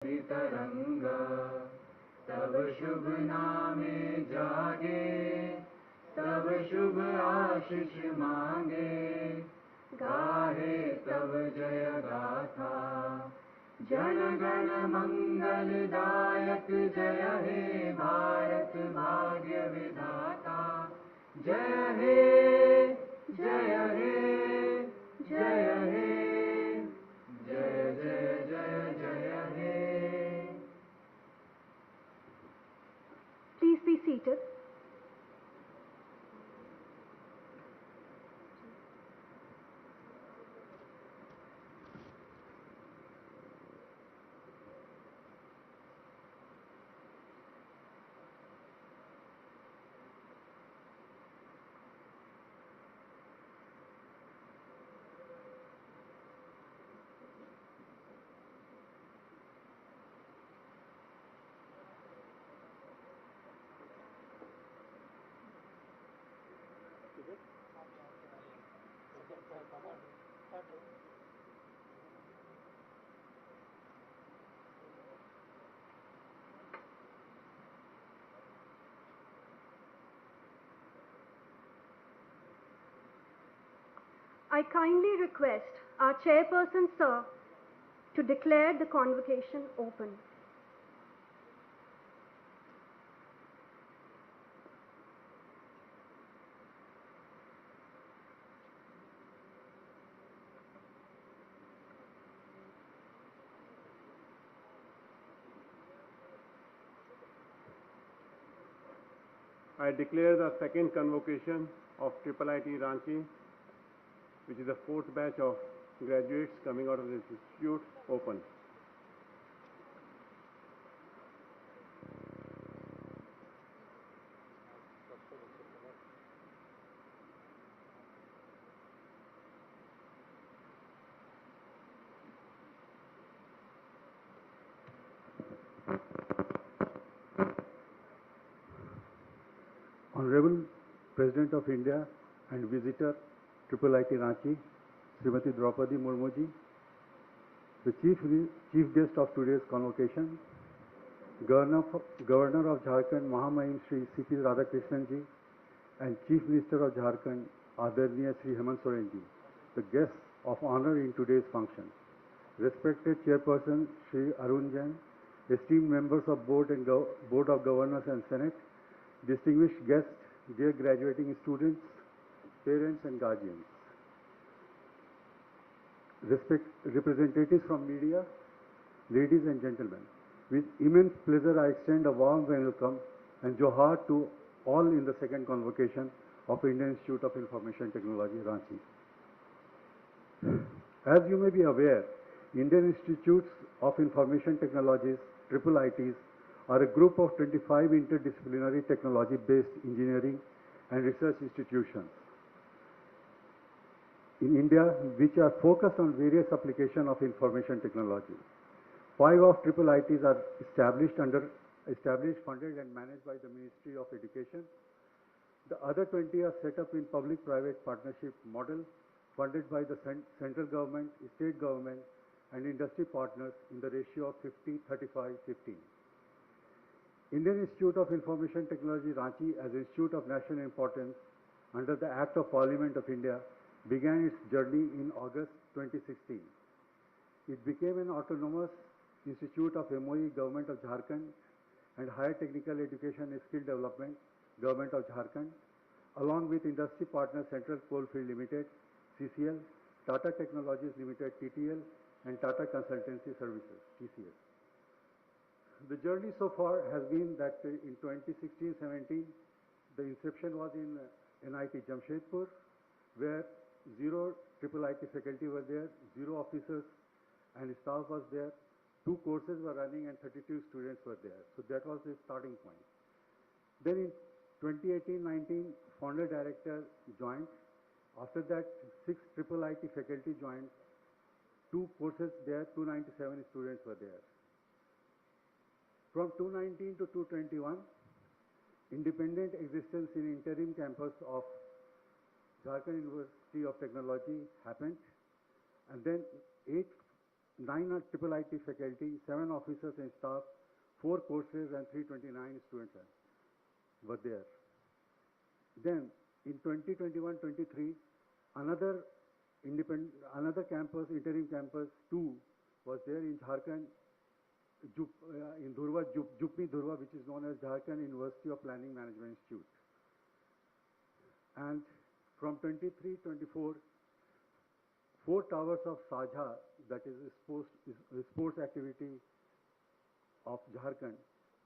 तरंग तब शुभ नामे जागे, तब शुभ आशीष मांगे, गाहे तब जय गाथा। जन गण मंगलदायक जय हे भारत भाग्य विधाता। जय हे जय हे जय हे जय जय जय जय हे। Please be seated. I kindly request our chairperson, sir, to declare the convocation open. I declare the second convocation of IIIT Ranchi, which is the fourth batch of graduates coming out of this institute, open. Honorable President of India and visitor IIIT Ranchi, Srimati Draupadi Murmu ji, the chief guest of today's convocation, Governor of Jharkhand Mahamahim Shri C.P. Radhakrishnan ji, and Chief Minister of Jharkhand Adarniya Shri Hemant Soren ji, the guests of honor in today's function. Respected Chairperson Shri Arun Jain, esteemed members of Board of Governors and Senate, distinguished guests, dear graduating students, parents and guardians, representatives from media, ladies and gentlemen, with immense pleasure I extend a warm welcome and johar to all in the second convocation of Indian Institute of Information Technology, Ranchi. As you may be aware, Indian Institutes of Information Technologies, IIITs, are a group of 25 interdisciplinary technology-based engineering and research institutions in India which are focused on various applications of information technology. 5 of IIITs are established, funded and managed by the Ministry of Education. The other 20 are set up in public-private partnership model funded by the central government, state government and industry partners in the ratio of 50-35-15. Indian Institute of Information Technology Ranchi, as Institute of National Importance under the Act of Parliament of India, began its journey in August 2016. It became an autonomous institute of MOE, Government of Jharkhand, and Higher Technical Education and Skill Development, Government of Jharkhand, along with industry partners Central Coalfield Limited, CCL, Tata Technologies Limited, TTL, and Tata Consultancy Services, TCS. The journey so far has been that in 2016-17, the inception was in NIT Jamshedpur, where 0 IIIT faculty were there, 0 officers and staff was there, 2 courses were running and 32 students were there. So that was the starting point. Then in 2018-19, founder director joined. After that, 6 IIIT faculty joined, 2 courses there, 297 students were there. From 2019 to 2021, independent existence in interim campus of Jharkhand University of Technology happened, and then 8 9 are triple IT faculty, 7 officers and staff, 4 courses and 329 students were there. Then in 2021-23, another another campus, interim campus 2 was there in Jharkhand, in Dhurwa, Jupni Dhurwa, which is known as Jharkhand University of Planning Management Institute. And from 23-24, 4 towers of Sajha, that is sports activity of Jharkhand,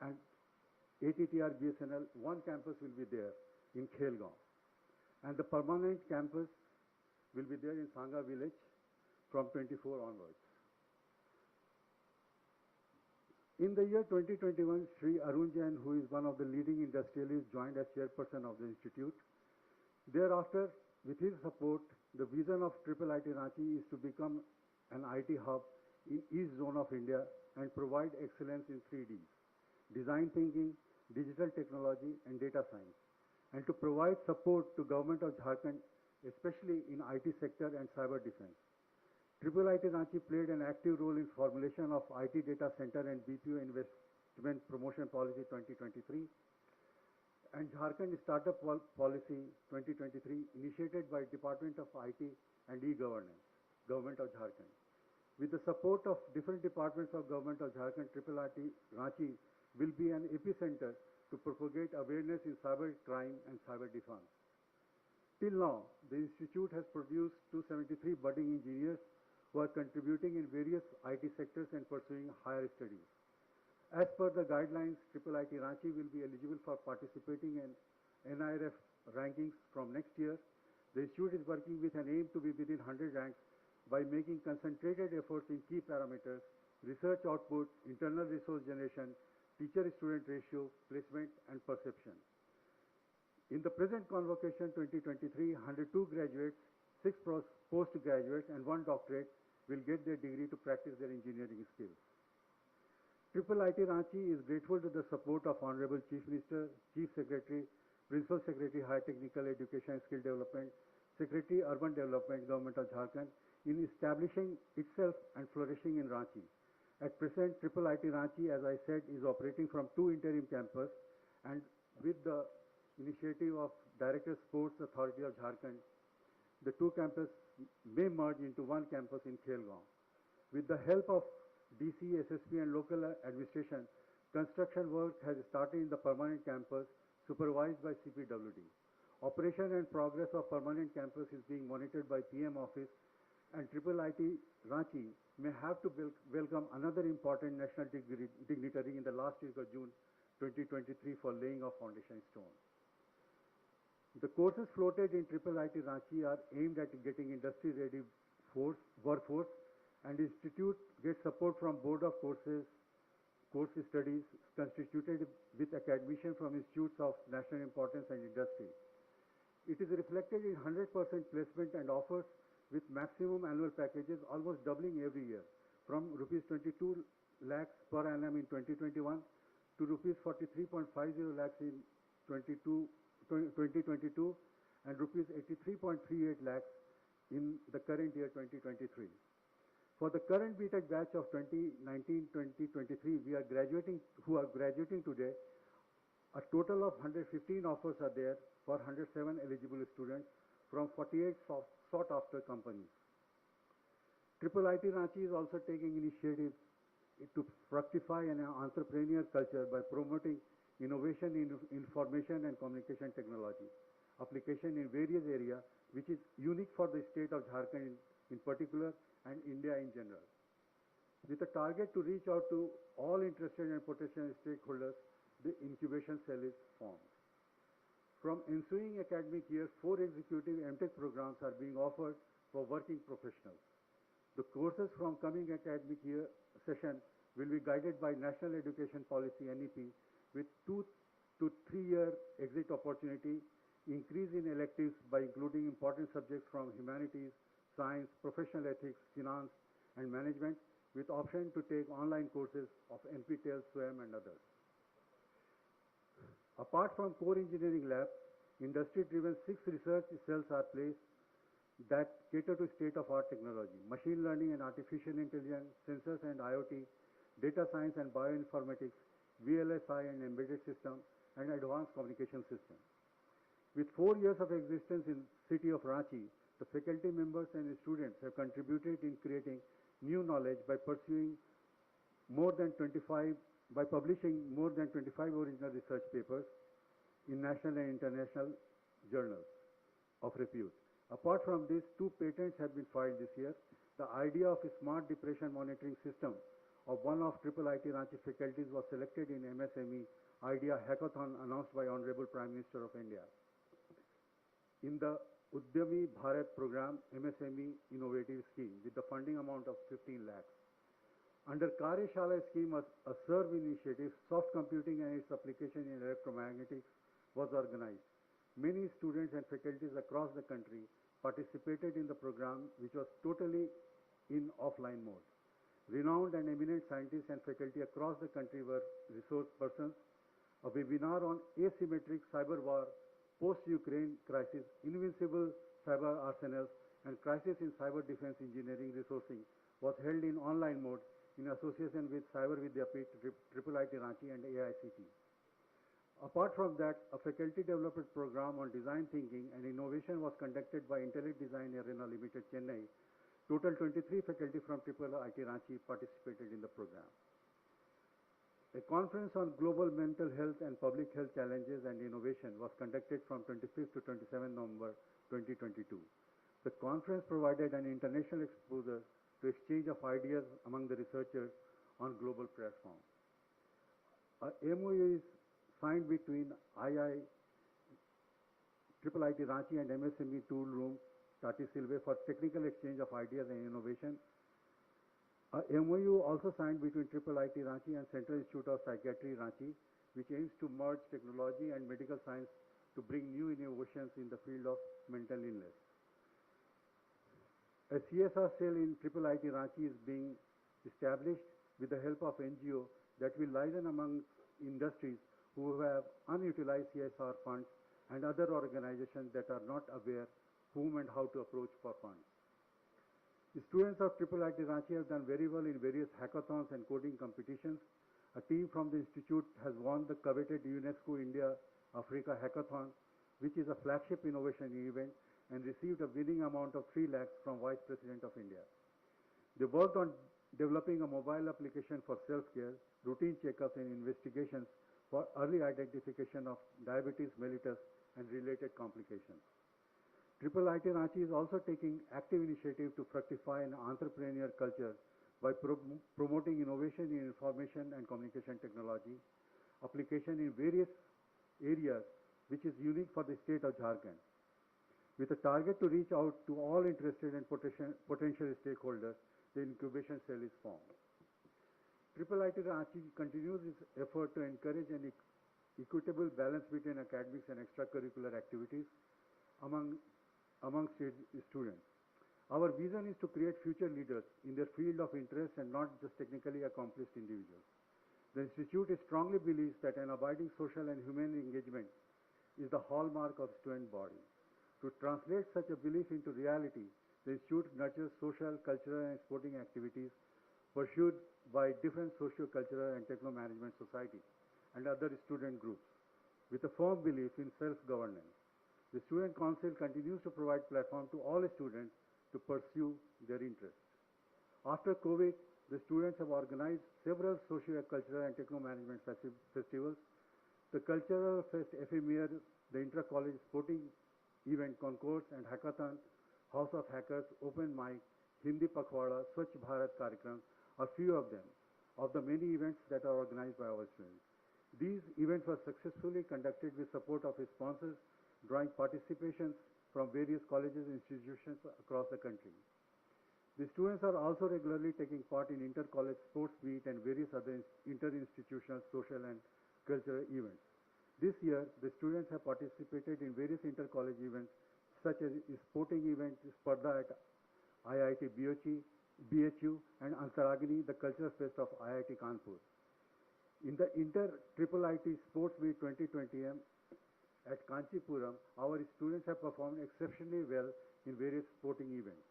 and ATTR BSNL, 1 campus will be there in Khelgaon. And the permanent campus will be there in Sangha village from 24 onwards. In the year 2021, Sri Arun Jain, who is one of the leading industrialists, joined as chairperson of the institute. Thereafter, with his support, the vision of IIIT Ranchi is to become an IT hub in east zone of India and provide excellence in 3Ds, design thinking, digital technology and data science, and to provide support to Government of Jharkhand, especially in IT sector and cyber defense. IIIT Ranchi played an active role in formulation of IT data center and BPO investment promotion policy 2023 and Jharkhand Startup Policy 2023 initiated by Department of IT and E-Governance, Government of Jharkhand. With the support of different departments of Government of Jharkhand, IIIT Ranchi will be an epicenter to propagate awareness in cyber crime and cyber defense. Till now, the institute has produced 273 budding engineers who are contributing in various IT sectors and pursuing higher studies. As per the guidelines, IIIT Ranchi will be eligible for participating in NIRF rankings from next year. The institute is working with an aim to be within 100 ranks by making concentrated efforts in key parameters, research output, internal resource generation, teacher-student ratio, placement, and perception. In the present convocation 2023, 102 graduates, 6 postgraduates, and 1 doctorate will get their degree to practice their engineering skills. IIIT Ranchi is grateful to the support of Honorable Chief Minister, Chief Secretary, Principal Secretary, Higher Technical Education and Skill Development, Secretary, Urban Development, Government of Jharkhand, in establishing itself and flourishing in Ranchi. At present, IIIT Ranchi, as I said, is operating from 2 interim campuses, and with the initiative of Director Sports Authority of Jharkhand, the 2 campuses may merge into 1 campus in Khelgaon. With the help of DC, SSP and local administration, construction work has started in the permanent campus supervised by CPWD. Operation and progress of permanent campus is being monitored by PM office, and IIIT Ranchi may have to welcome another important national dignitary in the last week of June 2023 for laying of foundation stone. The courses floated in IIIT Ranchi are aimed at getting industry-ready workforce, and institute gets support from Board of Course Studies constituted with academicians from institutes of national importance and industry. It is reflected in 100% placement and offers with maximum annual packages almost doubling every year from rupees 22 lakhs per annum in 2021 to rupees 43.50 lakhs in 2022 and rupees 83.38 lakhs in the current year 2023. For the current BTech batch of 2019-2023, who are graduating today, a total of 115 offers are there for 107 eligible students from 48 sought-after companies. IIIT Ranchi is also taking initiative to fructify an entrepreneurial culture by promoting innovation in information and communication technology, application in various areas, which is unique for the state of Jharkhand in particular and India in general. With a target to reach out to all interested and potential stakeholders, the incubation cell is formed. From ensuing academic year, 4 executive MTech programs are being offered for working professionals. The courses from coming academic year session will be guided by National Education Policy NEP with 2 to 3 year exit opportunity, increase in electives by including important subjects from humanities, science, professional ethics, finance, and management, with option to take online courses of NPTEL, SWAYAM, and others. Apart from core engineering lab, industry-driven 6 research cells are placed that cater to state-of-art technology, machine learning and artificial intelligence, sensors and IoT, data science and bioinformatics, VLSI and embedded system, and advanced communication system. With 4 years of existence in city of Ranchi, the faculty members and students have contributed in creating new knowledge by pursuing more than 25, by publishing more than 25 original research papers in national and international journals of repute. Apart from this, 2 patents have been filed this year. The idea of a smart depression monitoring system of one of IIIT Ranchi faculties was selected in MSME Idea Hackathon announced by Honorable Prime Minister of India. In the Udyami Bharat program, MSME Innovative Scheme, with the funding amount of 15 lakhs. Under Karyashala scheme, a SERV initiative, soft computing and its application in electromagnetics, was organized. Many students and faculties across the country participated in the program, which was totally in offline mode. Renowned and eminent scientists and faculty across the country were resource persons. A webinar on asymmetric cyber war, post-Ukraine crisis, invincible cyber arsenals, and crisis in cyber defense engineering resourcing was held in online mode in association with Cyber Vidyapit, IIIT Ranchi, and AICT. Apart from that, a faculty development program on design thinking and innovation was conducted by Intellect Design Arena Limited, Chennai. Total 23 faculty from IIIT Ranchi participated in the program. A conference on global mental health and public health challenges and innovation was conducted from 25th to 27 November 2022. The conference provided an international exposure to exchange of ideas among the researchers on global platform. A MOU is signed between IIIT Ranchi and MSME Tool Room, Tati Silve, for technical exchange of ideas and innovation. A MOU also signed between IIIT Ranchi and Central Institute of Psychiatry Ranchi, which aims to merge technology and medical science to bring new innovations in the field of mental illness. A CSR cell in IIIT Ranchi is being established with the help of NGO that will liaison among industries who have unutilized CSR funds and other organizations that are not aware whom and how to approach for funds. The students of IIIT Ranchi have done very well in various hackathons and coding competitions. A team from the institute has won the coveted UNESCO India Africa Hackathon, which is a flagship innovation event, and received a winning amount of 3 lakhs from Vice President of India. They worked on developing a mobile application for self-care, routine checkups and investigations for early identification of diabetes mellitus and related complications. IIIT Ranchi is also taking active initiative to fructify an entrepreneurial culture by promoting innovation in information and communication technology, application in various areas, which is unique for the state of Jharkhand. With a target to reach out to all interested and potential stakeholders, the incubation cell is formed. IIIT Ranchi continues its effort to encourage an equitable balance between academics and extracurricular activities among students. Our vision is to create future leaders in their field of interest and not just technically accomplished individuals. The institute strongly believes that an abiding social and human engagement is the hallmark of student body. To translate such a belief into reality, the institute nurtures social, cultural, and sporting activities pursued by different socio-cultural and techno-management societies and other student groups with a firm belief in self-governance. The Student Council continues to provide platform to all students to pursue their interests. After COVID, the students have organized several socio-cultural and techno-management festivals. The Cultural Fest Ephemer, the Inter-College Sporting Event Concourse and Hackathon, House of Hackers, Open Mic, Hindi Pakhwada, Swachh Bharat कार्यक्रम are few of them, of the many events that are organized by our students. These events were successfully conducted with support of sponsors, drawing participations from various colleges and institutions across the country. The students are also regularly taking part in inter-college sports meet and various other inter-institutional social and cultural events. This year, the students have participated in various inter-college events such as sporting event Spardha at IIT BHU and Antaragni, the Cultural Fest of IIT Kanpur. In the Inter-IIIT Sports Meet 2020 at Kanchipuram, our students have performed exceptionally well in various sporting events.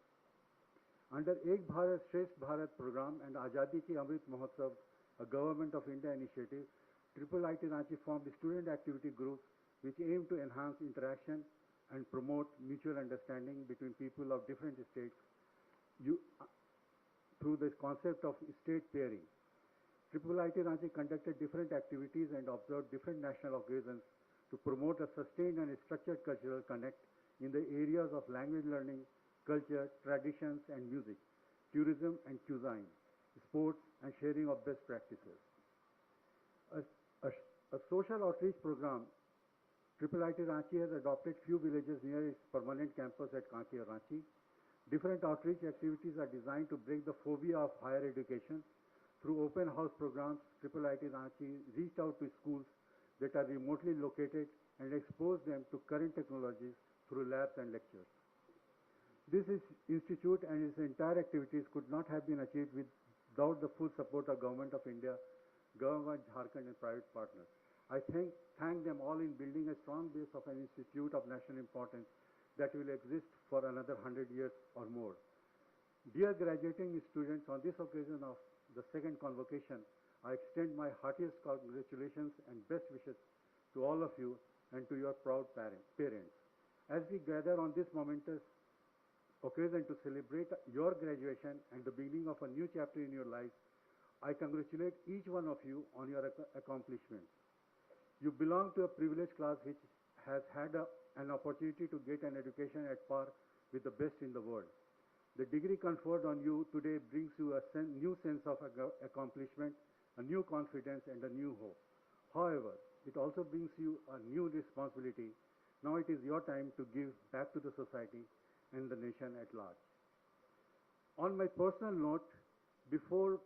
Under Ek Bharat Shresth Bharat program and Azadi Ki Amrit Mahotsav, a Government of India initiative, IIIT Ranchi formed student activity groups which aim to enhance interaction and promote mutual understanding between people of different states through the concept of state pairing. IIIT Ranchi conducted different activities and observed different national occasions to promote a sustained and structured cultural connect in the areas of language learning, culture, traditions and music, tourism and cuisine, sports and sharing of best practices. A social outreach program, IIIT Ranchi has adopted few villages near its permanent campus at Kankia, Ranchi. Different outreach activities are designed to break the phobia of higher education. Through open house programs, IIIT Ranchi reached out to schools that are remotely located and exposed them to current technologies through labs and lectures. This institute and its entire activities could not have been achieved without the full support of Government of India, Government of Jharkhand and private partners. I thank them all in building a strong base of an institute of national importance that will exist for another 100 years or more. Dear graduating students, on this occasion of the second convocation, I extend my heartiest congratulations and best wishes to all of you and to your proud parents. As we gather on this momentous occasion to celebrate your graduation and the beginning of a new chapter in your lives, I congratulate each one of you on your accomplishments. You belong to a privileged class which has had an opportunity to get an education at par with the best in the world. The degree conferred on you today brings you a new sense of accomplishment, a new confidence and a new hope. However, it also brings you a new responsibility. Now it is your time to give back to the society and the nation at large. On my personal note, before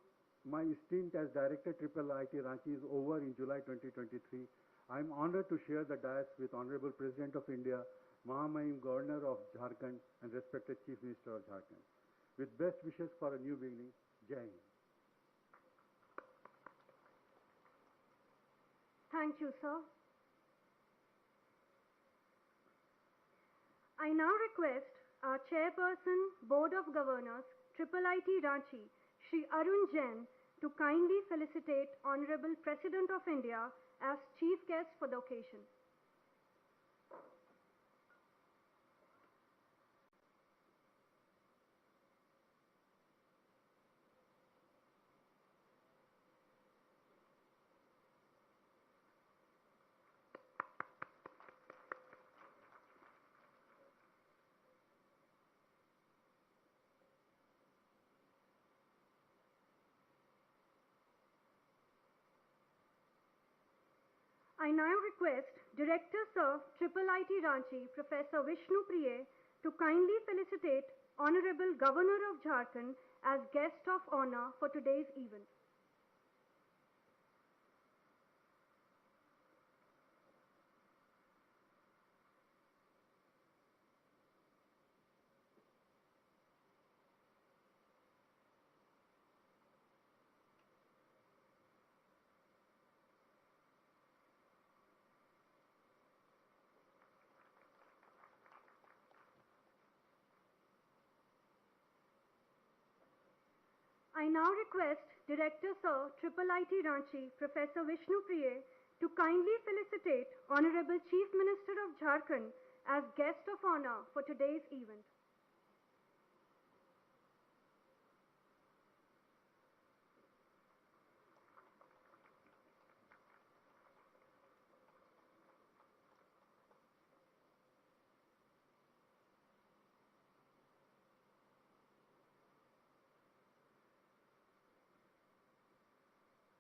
my stint as Director IIIT Ranchi is over in July 2023, I am honored to share the dais with Honorable President of India, Mahamahim Governor of Jharkhand and respected Chief Minister of Jharkhand. With best wishes for a new beginning, Jai Hind. Thank you, sir. I now request our Chairperson, Board of Governors, IIIT Ranchi, Shri Arun Jain, to kindly felicitate Honorable President of India as Chief Guest for the occasion. I now request Director Sir, IIIT Ranchi, Professor Vishnu Priye, to kindly felicitate Honorable Governor of Jharkhand as guest of honor for today's event. I now request Director Sir, IIIT Ranchi, Professor Vishnu Priye, to kindly felicitate Honorable Chief Minister of Jharkhand as guest of honor for today's event.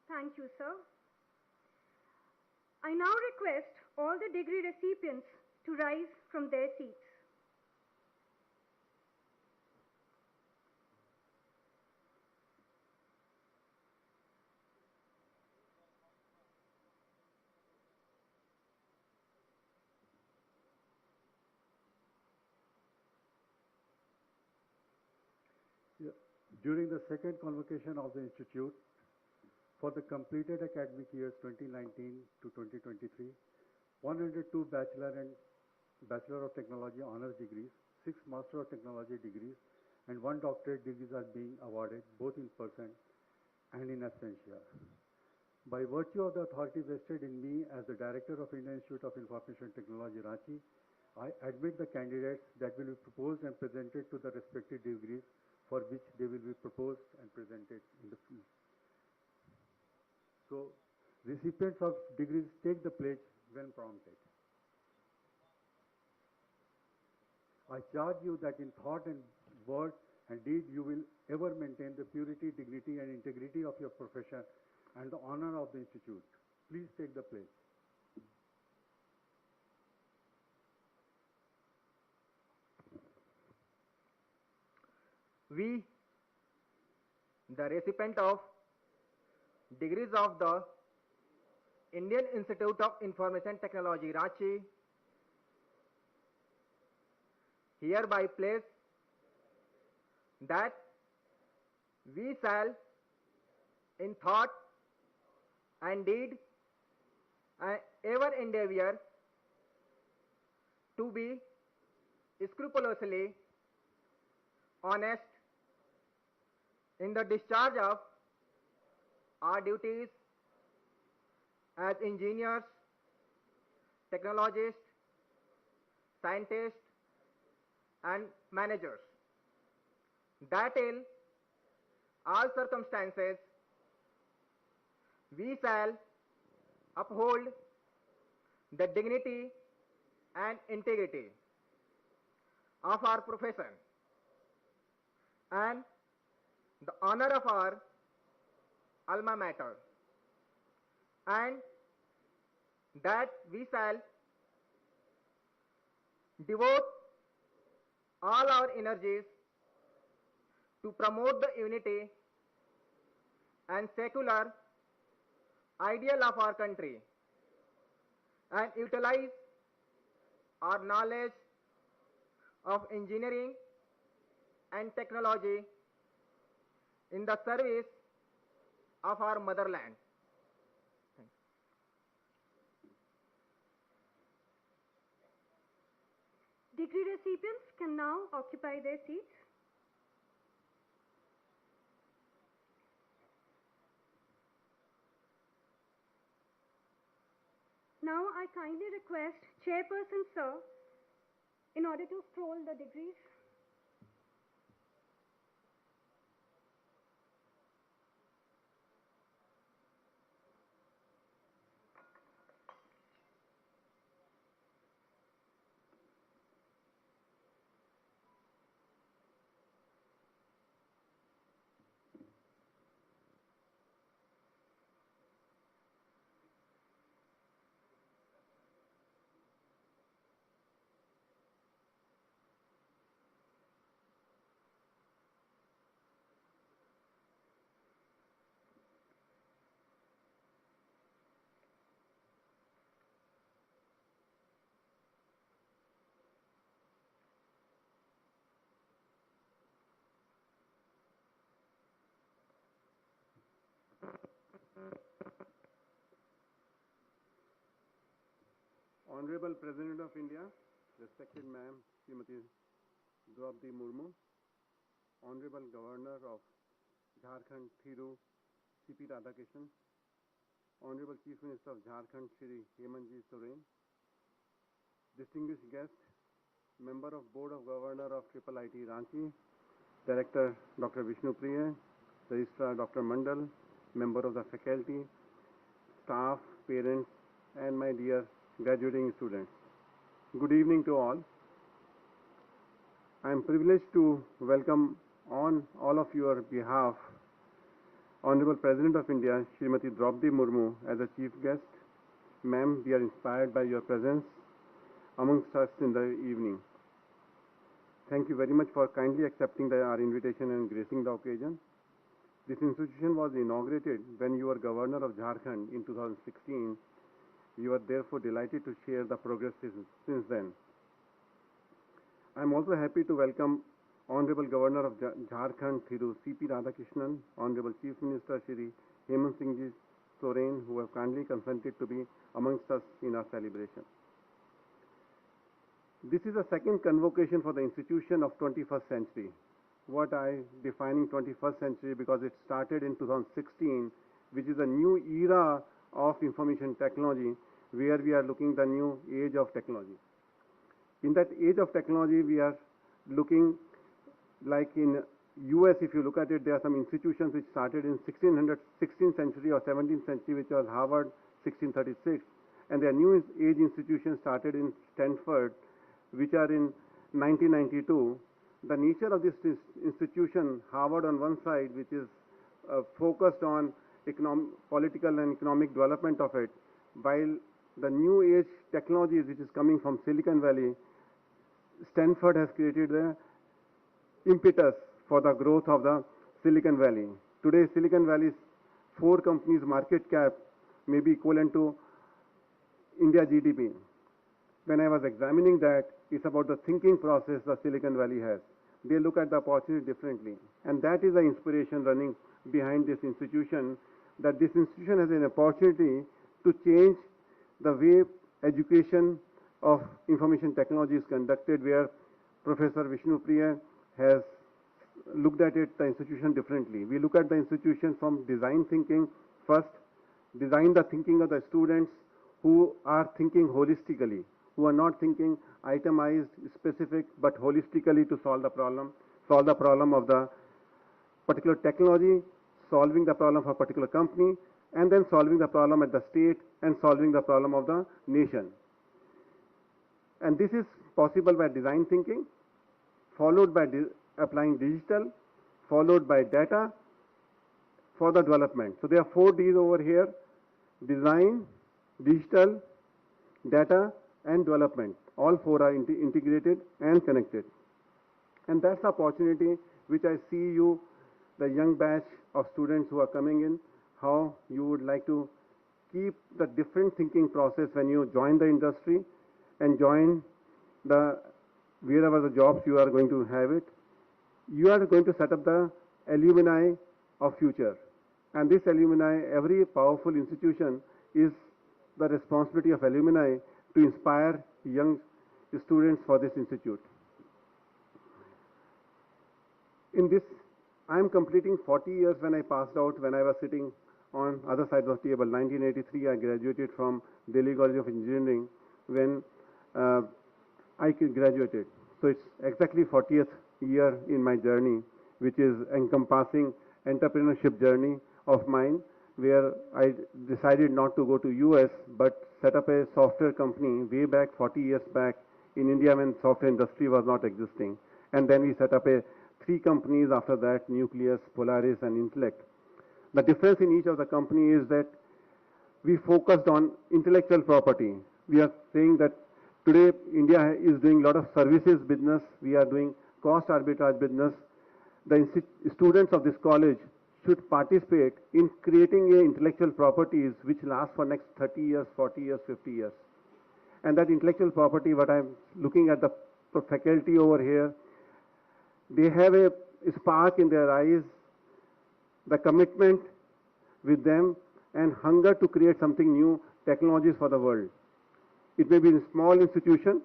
Thank you, sir. I now request all the degree recipients to rise from their seats. During the second convocation of the Institute, for the completed academic years 2019 to 2023, 102 Bachelor of Technology honors degrees, 6 Master of Technology degrees and 1 doctorate degrees are being awarded both in person and in absentia. By virtue of the authority vested in me as the Director of Indian Institute of Information Technology, Ranchi, I admit the candidates that will be proposed and presented to the respective degrees for which they will be proposed and presented in the field. So, recipients of degrees take the pledge when prompted. I charge you that in thought and word and deed you will ever maintain the purity, dignity and integrity of your profession and the honor of the institute. Please take the pledge. We, the recipient of degrees of the Indian Institute of Information Technology, Ranchi, hereby pledge that we shall, in thought and deed, ever endeavor to be scrupulously honest in the discharge of our duties as engineers, technologists, scientists, and managers, that in all circumstances we shall uphold the dignity and integrity of our profession and the honor of our alma mater, and that we shall devote all our energies to promote the unity and secular ideal of our country and utilize our knowledge of engineering and technology in the service of our motherland. Degree recipients can now occupy their seats. Now I kindly request Chairperson Sir in order to scroll the degrees. Honorable President of India, respected Ma'am Srimati Draupadi Murmu, Honorable Governor of Jharkhand Thiru C.P. Radhakrishnan, Honorable Chief Minister of Jharkhand Shri Hemantji Soren, distinguished guests, Member of Board of Governor of IIIT Ranchi, Director Dr. Vishnu Priya, Registrar Dr. Mandal, Member of the faculty, staff, parents, and my dear graduating students. Good evening to all. I am privileged to welcome on all of your behalf Honorable President of India, Srimati Draupadi Murmu as a chief guest. Ma'am, we are inspired by your presence amongst us in the evening. Thank you very much for kindly accepting our invitation and gracing the occasion. This institution was inaugurated when you were Governor of Jharkhand in 2016. You are therefore delighted to share the progress since then. I am also happy to welcome Honorable Governor of Jharkhand Thiru C.P. Radhakrishnan, Honorable Chief Minister Shri Hemantji Soren, who have kindly consented to be amongst us in our celebration. This is the second convocation for the institution of 21st century. What I defining 21st century because it started in 2016, which is a new era of information technology where we are looking the new age of technology. In that age of technology, we are looking like in US, if you look at it, there are some institutions which started in 16th century or 17th century, which was Harvard 1636, and there are new age institutions started in Stanford, which are in 1992. The nature of this institution, Harvard on one side, which is focused on political and economic development of it, while the new age technologies which is coming from Silicon Valley, Stanford has created the impetus for the growth of the Silicon Valley. Today, Silicon Valley's 4 companies' market cap may be equivalent to India GDP. When I was examining that, it's about the thinking process the Silicon Valley has. They look at the opportunity differently. And that is the inspiration running behind this institution, that this institution has an opportunity to change the way education of information technology is conducted, where Professor Vishnu Priya has looked at it, the institution differently. We look at the institution from design thinking first, design the thinking of the students who are thinking holistically, who are not thinking itemized, specific, but holistically to solve the problem of the particular technology, solving the problem for a particular company, and then solving the problem at the state and solving the problem of the nation. And this is possible by design thinking, followed by applying digital, followed by data for the development. So there are 4 Ds over here: design, digital, data, and development. All 4 are integrated and connected. And that's the opportunity which I see you, the young batch of students who are coming in, how you would like to keep the different thinking process when you join the industry and join the wherever the jobs you are going to have it. You are going to set up the alumni of future. And this alumni, every powerful institution is the responsibility of alumni to inspire young students for this institute. In this, I am completing 40 years when I passed out, when I was sitting on other side of the table. 1983, I graduated from Delhi College of Engineering when I graduated. So it's exactly 40th year in my journey, which is encompassing entrepreneurship journey of mine, where I decided not to go to US, but set up a software company way back 40 years back in India when software industry was not existing. And then we set up 3 companies after that: Nucleus, Polaris, and Intellect. The difference in each of the company is that we focused on intellectual property. We are saying that today India is doing a lot of services business. We are doing cost arbitrage business. The students of this college should participate in creating intellectual properties which last for next 30 years, 40 years, 50 years. And that intellectual property, what I'm looking at the faculty over here, they have a spark in their eyes, the commitment with them, and hunger to create something new, technologies for the world. It may be in a small institution,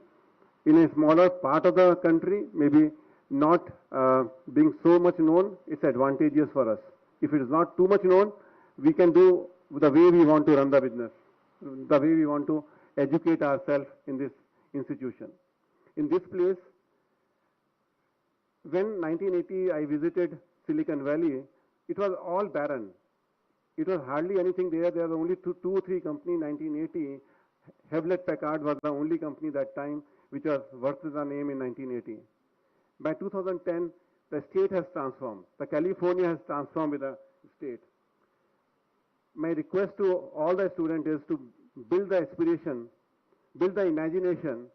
in a smaller part of the country, maybe not being so much known, it's advantageous for us. If it is not too much known, we can do the way we want to run the business, the way we want to educate ourselves in this institution. In this place, when 1980 I visited Silicon Valley, it was all barren. It was hardly anything there. There were only two or three companies. 1980, Hewlett Packard was the only company that time which was worth the name in 1980. By 2010, the state has transformed. The California has transformed with the state. My request to all the students is to build the aspiration, build the imagination,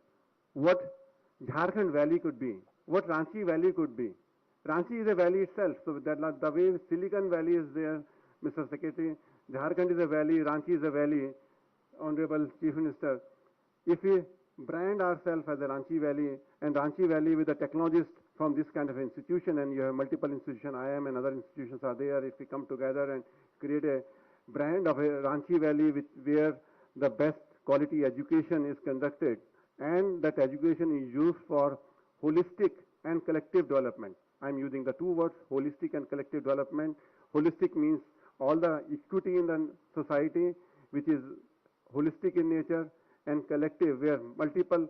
what Jharkhand Valley could be, what Ranchi Valley could be. Ranchi is a valley itself, so that the way Silicon Valley is there, Mr. Secretary, Jharkhand is a valley, Ranchi is a valley, Honorable Chief Minister. If we brand ourselves as a Ranchi Valley, and Ranchi Valley with the technologists from this kind of institution, and you have multiple institutions, IIM and other institutions are there, if we come together and create a brand of a Ranchi Valley where the best quality education is conducted, and that education is used for holistic and collective development. I'm using the two words, holistic and collective development. Holistic means all the equity in the society, which is holistic in nature, and collective, where multiple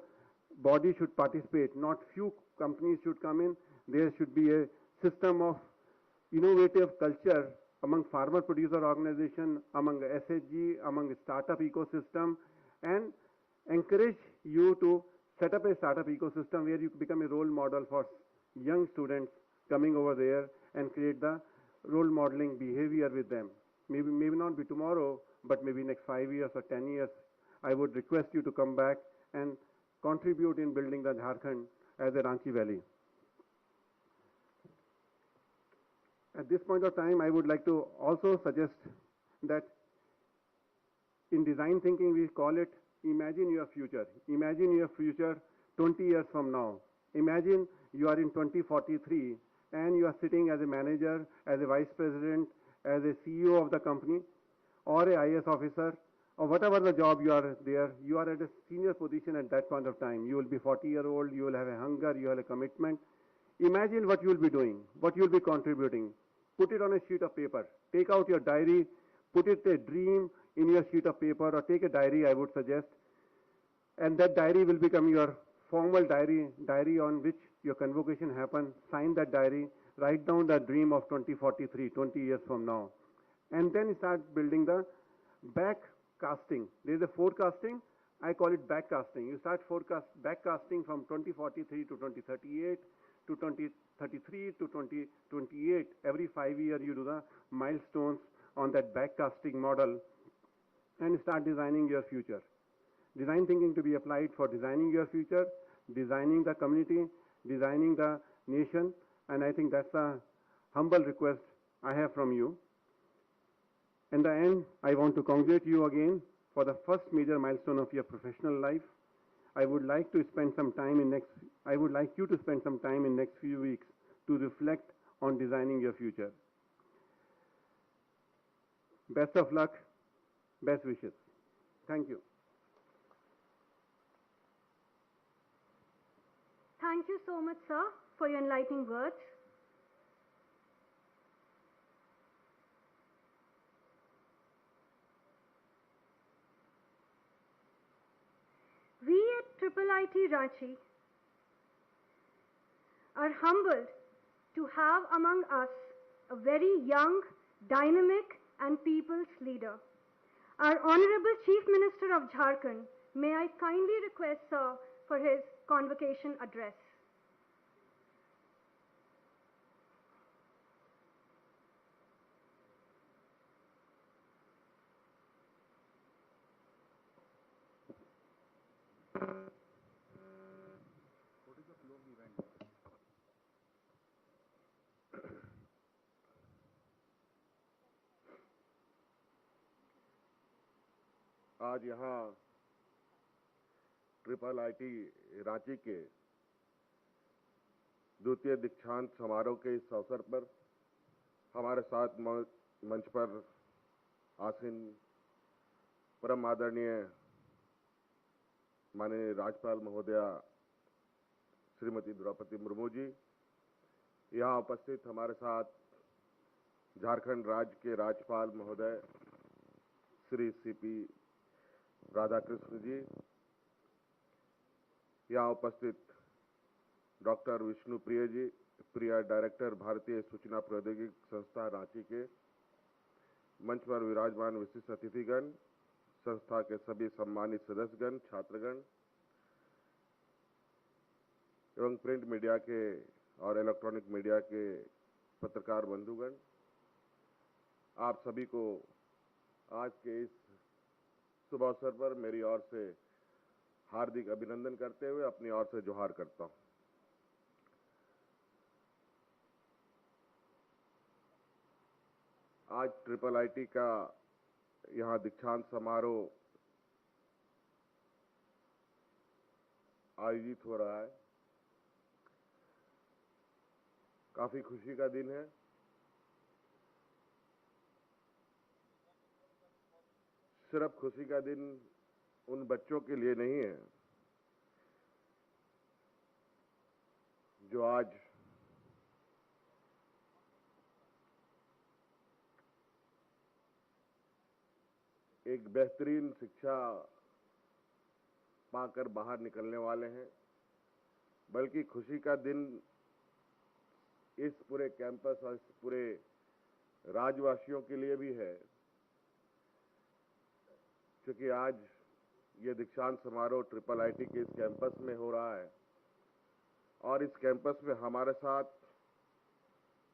bodies should participate, not few companies should come in. There should be a system of innovative culture among farmer producer organization, among SHG, among startup ecosystem, and encourage you to set up a startup ecosystem where you become a role model for young students coming over there and create the role modeling behavior with them. Maybe not be tomorrow, but maybe next 5 years or 10 years. I would request you to come back and contribute in building the Jharkhand as a Ranchi Valley. At this point of time, I would like to also suggest that in design thinking, we call it imagine your future. Imagine your future 20 years from now. Imagine you are in 2043 and you are sitting as a manager, as a vice president, as a CEO of the company, or a IS officer, or whatever the job you are there, you are at a senior position at that point of time. You will be 40-year-old, you will have a hunger, you have a commitment. Imagine what you will be doing, what you will be contributing. Put it on a sheet of paper. Take out your diary, put it a dream in your sheet of paper, or take a diary, I would suggest. And that diary will become your formal diary on which your convocation happens. Sign that diary, write down the dream of 2043, 20 years from now. And then start building the backcasting. There is a forecasting, I call it backcasting. You start backcasting from 2043 to 2038 to 2033 to 2028. Every 5 years you do the milestones on that backcasting model and start designing your future. Design thinking to be applied for designing your future, designing the community, designing the nation, and I think that's a humble request I have from you. In the end, I want to congratulate you again for the first major milestone of your professional life. I would like you to spend some time in next few weeks to reflect on designing your future. Best of luck, best wishes. Thank you. Thank you so much, sir, for your enlightening words. We at IIIT Ranchi are humbled to have among us a very young, dynamic and people's leader. Our Honorable Chief Minister of Jharkhand, may I kindly request, sir, for his convocation address. आज यहाँ IIIT Ranchi के द्वितीय दीक्षांत समारोह के इस अवसर पर हमारे साथ मंच पर आसीन परम आदरणीय माननीय राज्यपाल महोदया श्रीमती द्रौपदी मुर्मू जी, यहाँ उपस्थित हमारे साथ झारखंड राज्य के राज्यपाल महोदय श्री सीपी राधाकृष्ण जी, यहाँ उपस्थित डॉक्टर विष्णु प्रिया डायरेक्टर भारतीय सूचना प्रौद्योगिकी संस्था रांची के, मंच पर विराजमान विशिष्ट अतिथिगण, संस्था के सभी सम्मानित सदस्यगण, छात्रगण एवं प्रिंट मीडिया के और इलेक्ट्रॉनिक मीडिया के पत्रकार बंधुगण, आप सभी को आज के इस शुभ अवसर पर मेरी ओर से हार्दिक अभिनंदन करते हुए अपनी ओर से जोहार करता हूं। आज IIIT का यहां दीक्षांत समारोह आयोजित हो रहा है। काफी खुशी का दिन है। सिर्फ खुशी का दिन उन बच्चों के लिए नहीं है जो आज एक बेहतरीन शिक्षा पाकर बाहर निकलने वाले हैं, बल्कि खुशी का दिन इस पूरे कैंपस और इस पूरे राज्यवासियों के लिए भी है, क्योंकि आज ये दीक्षांत समारोह ट्रिपल आईटी के इस कैंपस में हो रहा है और इस कैंपस में हमारे साथ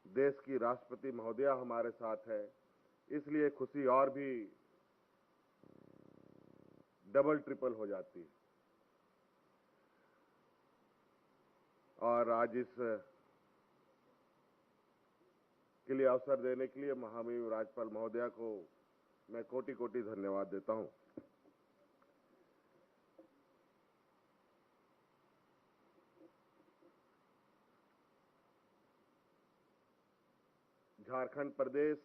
देश की राष्ट्रपति महोदया हमारे साथ है, इसलिए खुशी और भी डबल ट्रिपल हो जाती है। और आज इस के लिए अवसर देने के लिए महामहिम राज्यपाल महोदया को मैं कोटि कोटि धन्यवाद देता हूं। झारखंड प्रदेश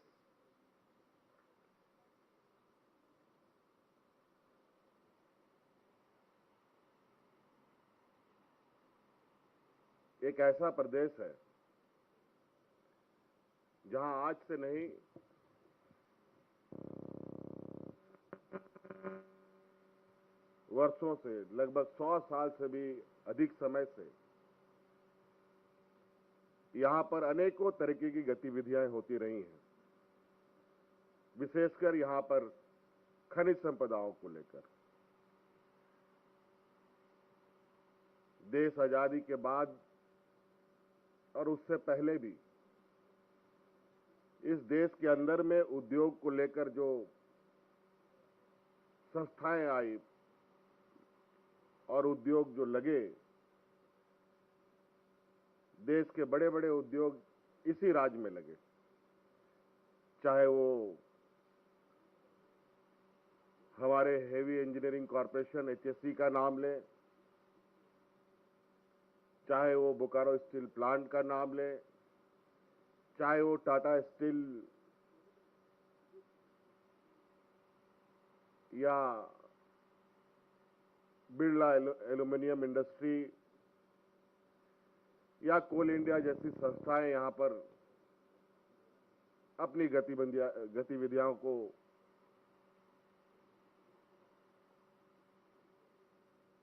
एक ऐसा प्रदेश है जहां आज से नहीं वर्षों से, लगभग 100 साल से भी अधिक समय से यहां पर अनेकों तरीके की गतिविधियां होती रही हैं, विशेषकर यहां पर खनिज संपदाओं को लेकर। देश आजादी के बाद और उससे पहले भी इस देश के अंदर में उद्योग को लेकर जो संस्थाएं आई और उद्योग जो लगे, देश के बड़े बड़े उद्योग इसी राज्य में लगे, चाहे वो हमारे हेवी इंजीनियरिंग कॉरपोरेशन एचएससी का नाम लें, चाहे वो बोकारो स्टील प्लांट का नाम लें, चाहे वो टाटा स्टील या बिरला एल्यूमिनियम इंडस्ट्री या कोल इंडिया जैसी संस्थाएं यहां पर अपनी गतिविधियों को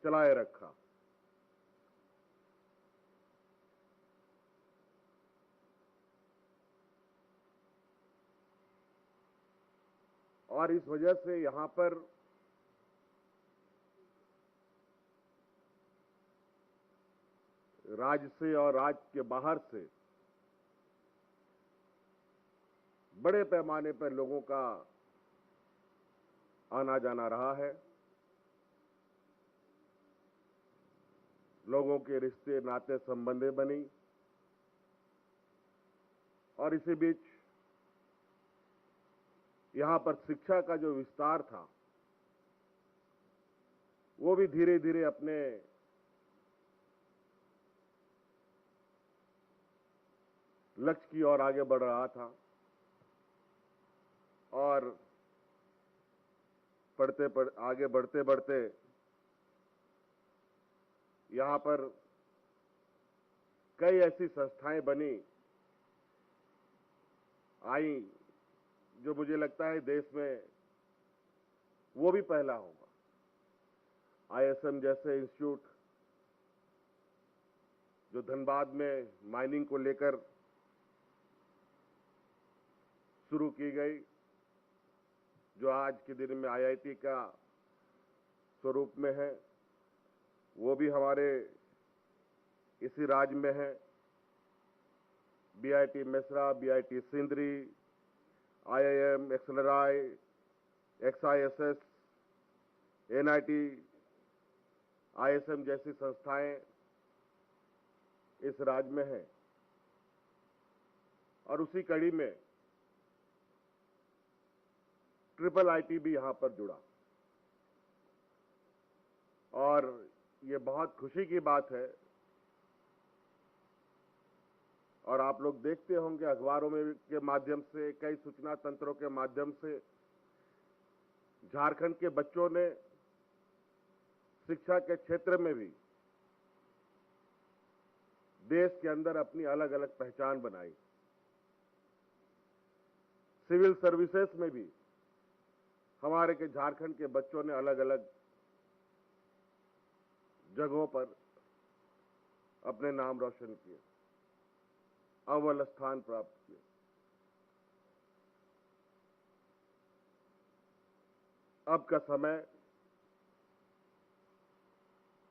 चलाए रखा। और इस वजह से यहां पर राज्य से और राज्य के बाहर से बड़े पैमाने पर लोगों का आना जाना रहा है। लोगों के रिश्ते नाते संबंधें बनी और इसी बीच यहां पर शिक्षा का जो विस्तार था वो भी धीरे धीरे अपने लक्ष्य की ओर आगे बढ़ रहा था और आगे बढ़ते बढ़ते यहां पर कई ऐसी संस्थाएं बनी आई जो मुझे लगता है देश में वो भी पहला होगा। आईएसएम जैसे इंस्टीट्यूट जो धनबाद में माइनिंग को लेकर शुरू की गई, जो आज के दिन में आईआईटी का स्वरूप में है, वो भी हमारे इसी राज्य में है। BIT Mesra, BIT Sindri, IIM, XLRI, XISS, NIT, ISM जैसी संस्थाएं इस राज्य में हैं और उसी कड़ी में ट्रिपल आईटी भी यहां पर जुड़ा और ये बहुत खुशी की बात है। और आप लोग देखते होंगे अखबारों में के माध्यम से, कई सूचना तंत्रों के माध्यम से झारखंड के बच्चों ने शिक्षा के क्षेत्र में भी देश के अंदर अपनी अलग अलग पहचान बनाई। सिविल सर्विसेज में भी हमारे के झारखंड के बच्चों ने अलग अलग जगहों पर अपने नाम रोशन किए, अव्वल स्थान प्राप्त किए। अब का समय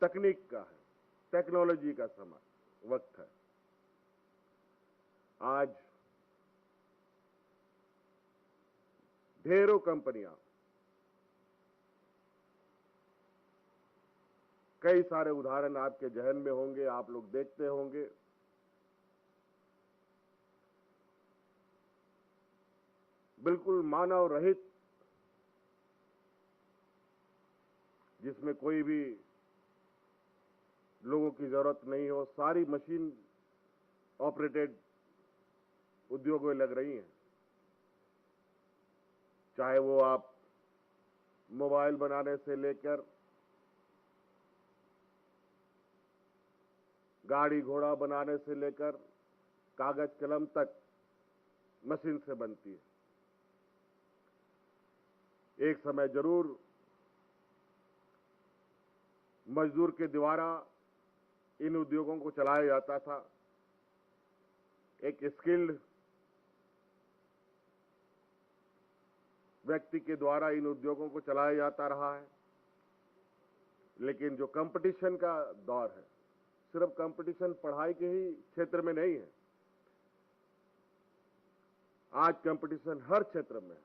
तकनीक का है, टेक्नोलॉजी का समय वक्त है। आज ढेरों कंपनियां, कई सारे उदाहरण आपके जहन में होंगे, आप लोग देखते होंगे। बिल्कुल मानव रहित, जिसमें कोई भी लोगों की जरूरत नहीं हो, सारी मशीन ऑपरेटेड उद्योगों में लग रही हैं। चाहे वो आप मोबाइल बनाने से लेकर गाड़ी घोड़ा बनाने से लेकर कागज कलम तक मशीन से बनती है। एक समय जरूर मजदूर के द्वारा इन उद्योगों को चलाया जाता था। एक स्किल्ड व्यक्ति के द्वारा इन उद्योगों को चलाया जाता रहा है। लेकिन जो कंपटीशन का दौर है, सिर्फ कंपटीशन पढ़ाई के ही क्षेत्र में नहीं है, आज कंपटीशन हर क्षेत्र में है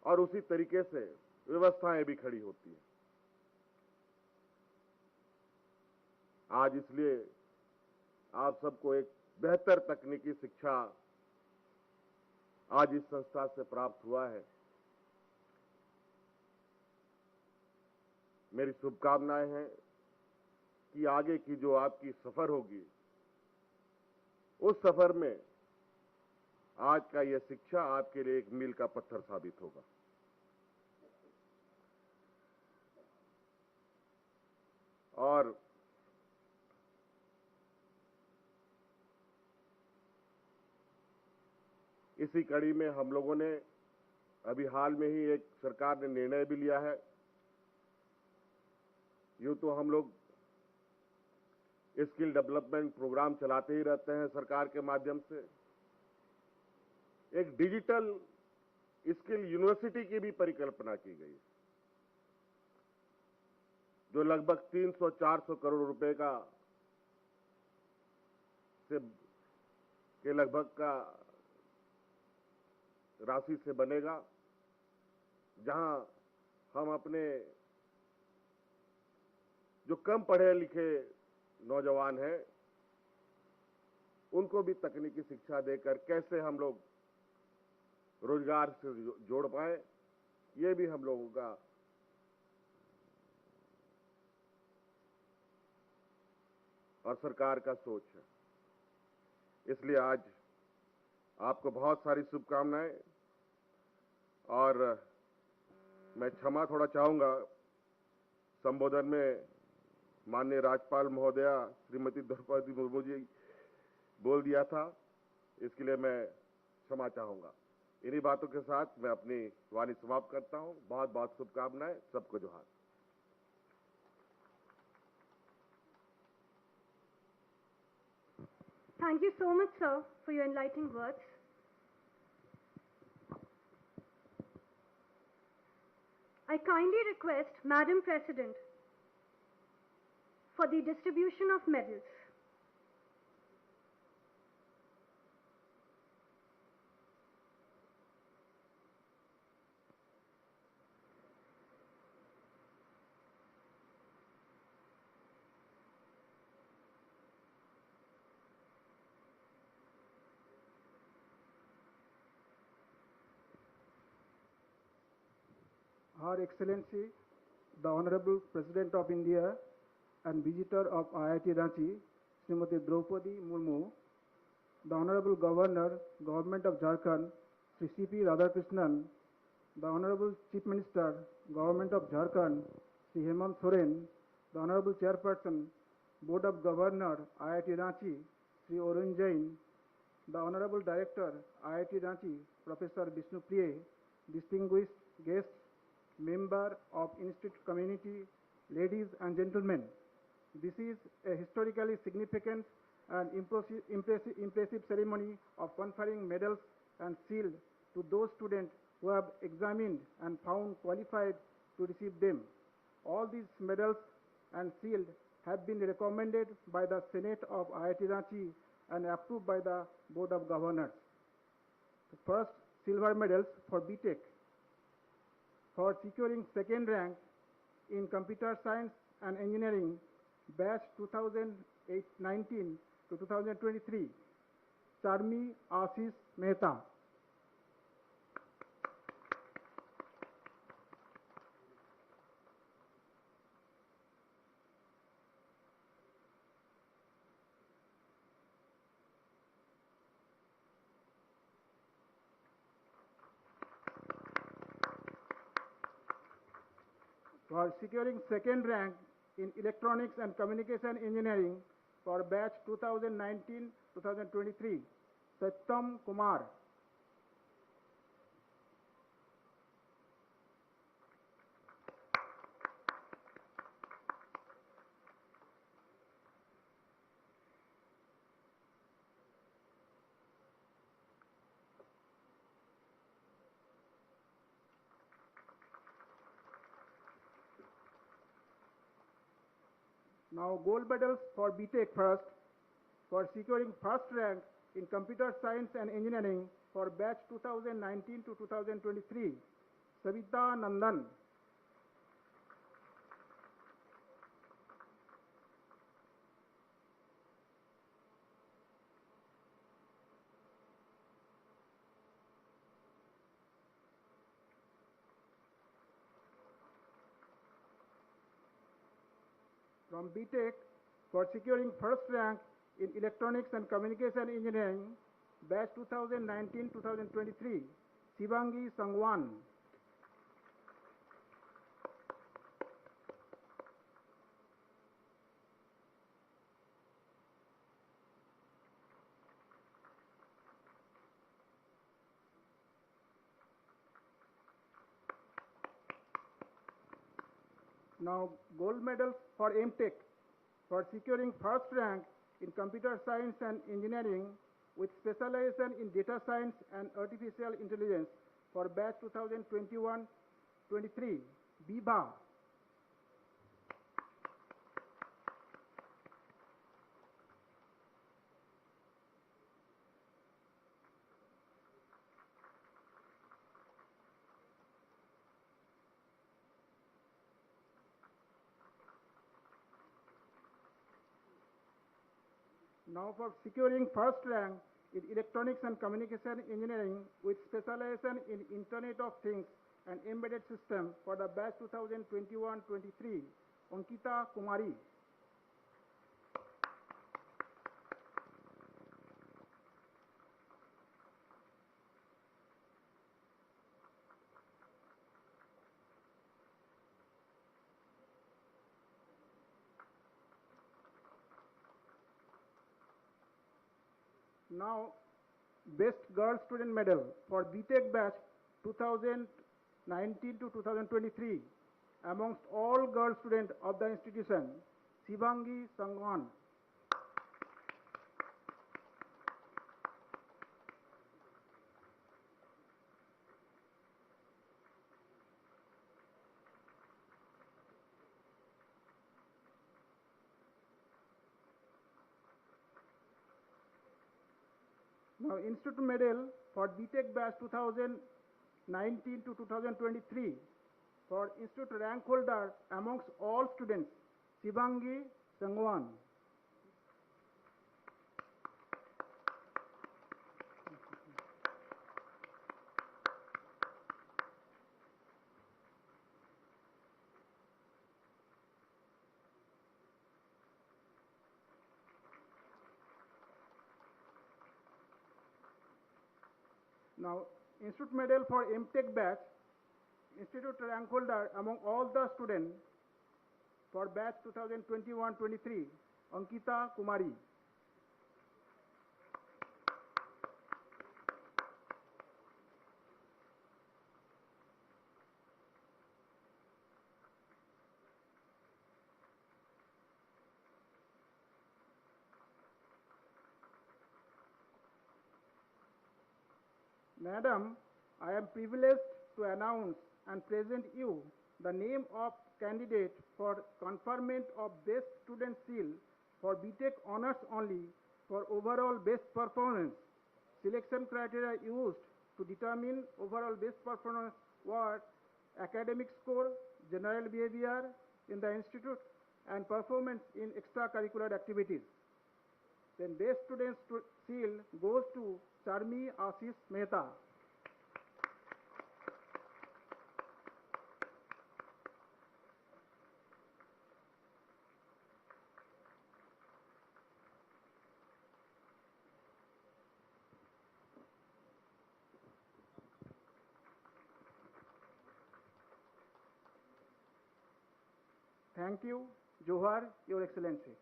और उसी तरीके से व्यवस्थाएं भी खड़ी होती हैं। आज इसलिए आप सबको एक बेहतर तकनीकी शिक्षा आज इस संस्था से प्राप्त हुआ है। मेरी शुभकामनाएं हैं कि आगे की जो आपकी सफर होगी, उस सफर में आज का यह शिक्षा आपके लिए एक मील का पत्थर साबित होगा। और इसी कड़ी में हम लोगों ने अभी हाल में ही एक सरकार ने निर्णय भी लिया है। यूं तो हम लोग स्किल डेवलपमेंट प्रोग्राम चलाते ही रहते हैं सरकार के माध्यम से। एक डिजिटल स्किल यूनिवर्सिटी की भी परिकल्पना की गई, जो लगभग 300-400 करोड़ रुपए का के लगभग का राशि से बनेगा, जहां हम अपने जो कम पढ़े लिखे नौजवान हैं, उनको भी तकनीकी शिक्षा देकर कैसे हम लोग रोजगार से जोड़ पाए, ये भी हम लोगों का और सरकार का सोच है। इसलिए आज आपको बहुत सारी शुभकामनाएं। और मैं क्षमा थोड़ा चाहूंगा, संबोधन में माननीय राज्यपाल महोदया श्रीमती द्रौपदी मुर्मू जी बोल दिया था, इसके लिए मैं क्षमा चाहूंगा। इन्हीं बातों के साथ मैं अपनी वाणी समाप्त करता हूं। बहुत बहुत शुभकामनाएं, सबको जोहार। Thank you so much, sir, for your enlightening words. I kindly request Madam President for the distribution of medals. Her Excellency, the Honorable President of India and Visitor of IIT Ranchi, Srimati Draupadi Murmu, the Honorable Governor, Government of Jharkhand, Sri C.P. Radhakrishnan, the Honorable Chief Minister, Government of Jharkhand, Sri Hemant Soren, the Honorable Chairperson, Board of Governor, IIT Ranchi, Sri Arun Jain, the Honorable Director, IIT Ranchi, Professor Vishnu Priye, distinguished guests, member of Institute community, ladies and gentlemen. This is a historically significant and impressive ceremony of conferring medals and shield to those students who have examined and found qualified to receive them. All these medals and shield have been recommended by the Senate of IIT Ranchi and approved by the Board of Governors. The first silver medals for BTech for securing second rank in Computer Science and Engineering batch 2019 to 2023, Charmi Ashish Mehta. For securing second rank in Electronics and Communication Engineering for batch 2019-2023, Satyam Kumar. Now gold medals for BTech first for securing first rank in Computer Science and Engineering for batch 2019 to 2023, Savita Nandan. From BTech for securing first rank in Electronics and Communication Engineering, batch 2019-2023, Shivangi Sangwan. Now gold medals for MTech for securing first rank in Computer Science and Engineering with specialization in Data Science and Artificial Intelligence for batch 2021-23, Biba. Now for securing first rank in Electronics and Communication Engineering with specialization in Internet of Things and Embedded System for the batch 2021-23, Ankita Kumari. Now, Best Girl Student Medal for BTech batch 2019 to 2023 amongst all girl students of the institution, Shivangi Sangwan. Now, Institute Medal for BTech batch 2019 to 2023 for Institute rank holder amongst all students, Shivangi Sangwan. Now, Institute Medal for MTech batch, Institute rank holder among all the students for batch 2021-23, Ankita Kumari. Madam, I am privileged to announce and present you the name of candidate for conferment of Best Student Seal for BTech honors only for overall best performance. Selection criteria used to determine overall best performance were academic score, general behavior in the institute, and performance in extracurricular activities. Then Best Student Seal goes to Charmi Ashish Mehta. Thank you. Johar, Your Excellency.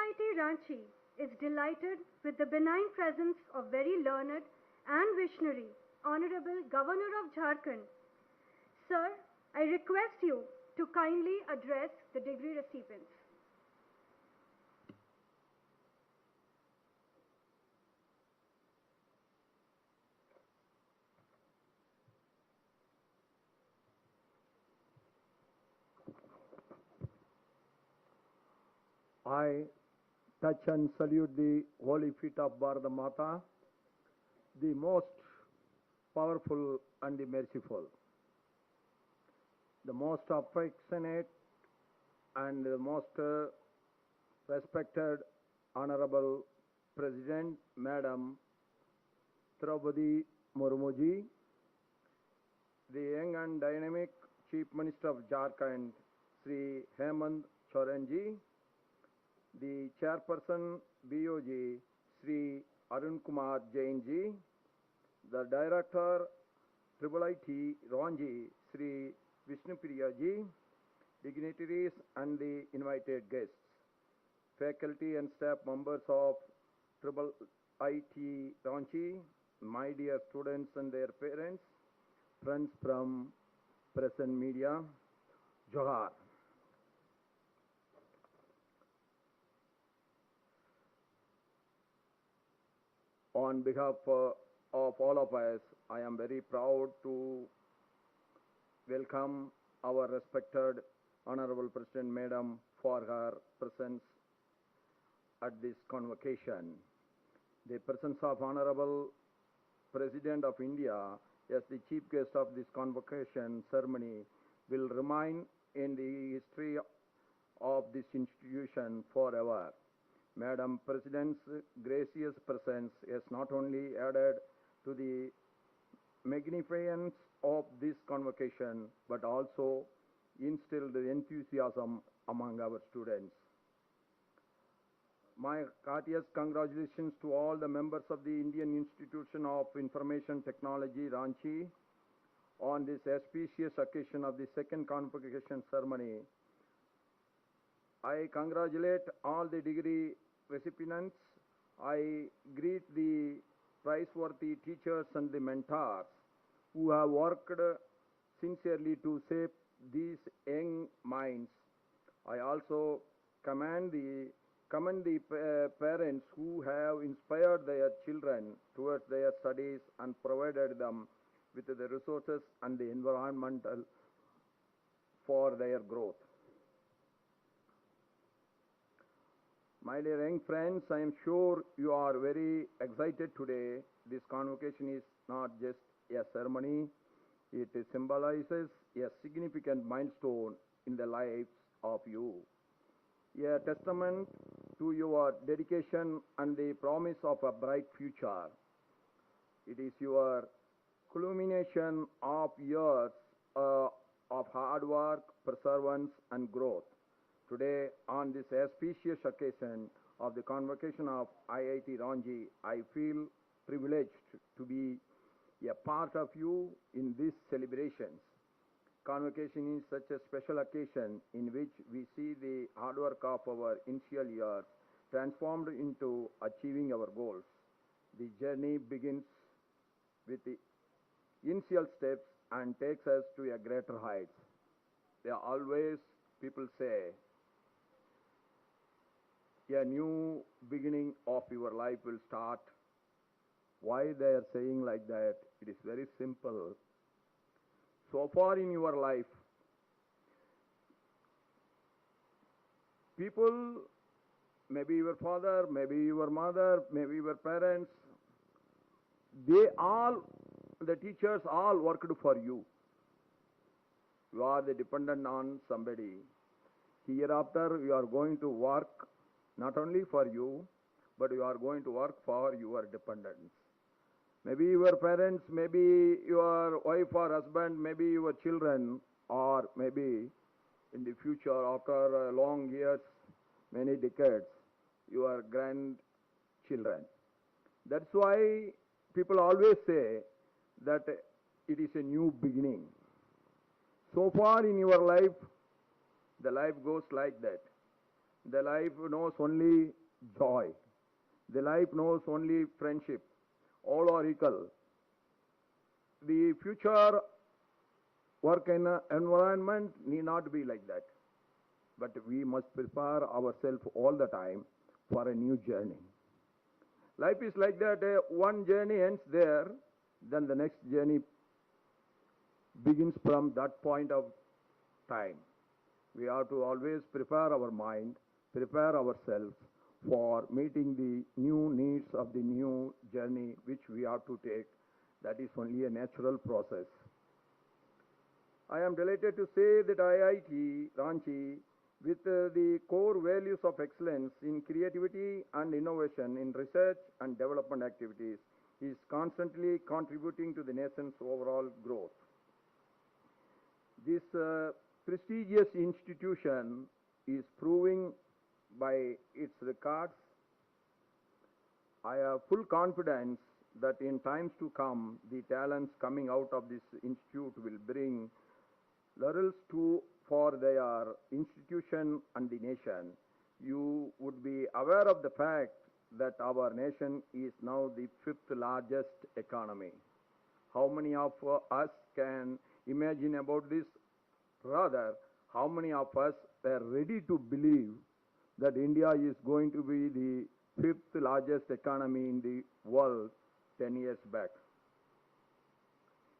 IIT Ranchi is delighted with the benign presence of very learned and visionary Honorable Governor of Jharkhand. Sir, I request you to kindly address the degree recipients. I touch and salute the holy feet of Bharata Mata, the most powerful and the merciful, the most affectionate and the most respected Honorable President, Madam Draupadi Murmu ji, the young and dynamic Chief Minister of Jharkhand, Sri Hemant Soren ji, the Chairperson BOG, Sri Arun Kumar Jain ji, the Director IIIT Ranchi, Sri Vishnu Priya ji, dignitaries and the invited guests, faculty and staff members of IIT Ranchi, my dear students and their parents, friends from press and media, Johar. On behalf of all of us, I am very proud to welcome our respected Honorable President Madam for her presence at this convocation. The presence of Honorable President of India as the chief guest of this convocation ceremony will remain in the history of this institution forever. Madam President's gracious presence has not only added to the magnificence of this convocation, but also instilled enthusiasm among our students. My heartiest congratulations to all the members of the Indian Institution of Information Technology, Ranchi, on this auspicious occasion of the second convocation ceremony. I congratulate all the degree recipients. I greet the praiseworthy teachers and the mentors who have worked sincerely to shape these young minds. I also commend the parents who have inspired their children towards their studies and provided them with the resources and the environmental for their growth. My dear young friends, I am sure you are very excited today. This convocation is not just a ceremony, it symbolizes a significant milestone in the lives of you. A testament to your dedication and the promise of a bright future. It is your culmination of years of hard work, perseverance, and growth. Today, on this auspicious occasion of the convocation of IIT Ranchi, I feel privileged to be a part of you in these celebrations. Convocation is such a special occasion in which we see the hard work of our initial years transformed into achieving our goals. The journey begins with the initial steps and takes us to a greater heights. There are always people say a new beginning of your life will start. Why they are saying like that? It is very simple. So far in your life, people, maybe your father, maybe your mother, maybe your parents, the teachers all worked for you. You are the dependent on somebody. Hereafter, you are going to work not only for you, but you are going to work for your dependents. Maybe your parents, maybe your wife or husband, maybe your children, or maybe in the future, after long years, many decades, your grandchildren. That's why people always say that it is a new beginning. So far in your life, the life goes like that. The life knows only joy. The life knows only friendship. All are equal. The future work environment need not be like that. But we must prepare ourselves all the time for a new journey. Life is like that. One journey ends there, then the next journey begins from that point of time. We have to always prepare our mind, prepare ourselves for meeting the new needs of the new journey which we have to take. That is only a natural process. I am delighted to say that IIT Ranchi, with the core values of excellence in creativity and innovation in research and development activities, is constantly contributing to the nation's overall growth. This prestigious institution is proving by its records. I have full confidence that in times to come, the talents coming out of this institute will bring laurels for their institution and the nation. You would be aware of the fact that our nation is now the 5th largest economy. How many of us can imagine about this? Rather, how many of us are ready to believe that India is going to be the 5th largest economy in the world 10 years back?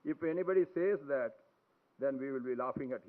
If anybody says that, then we will be laughing at him.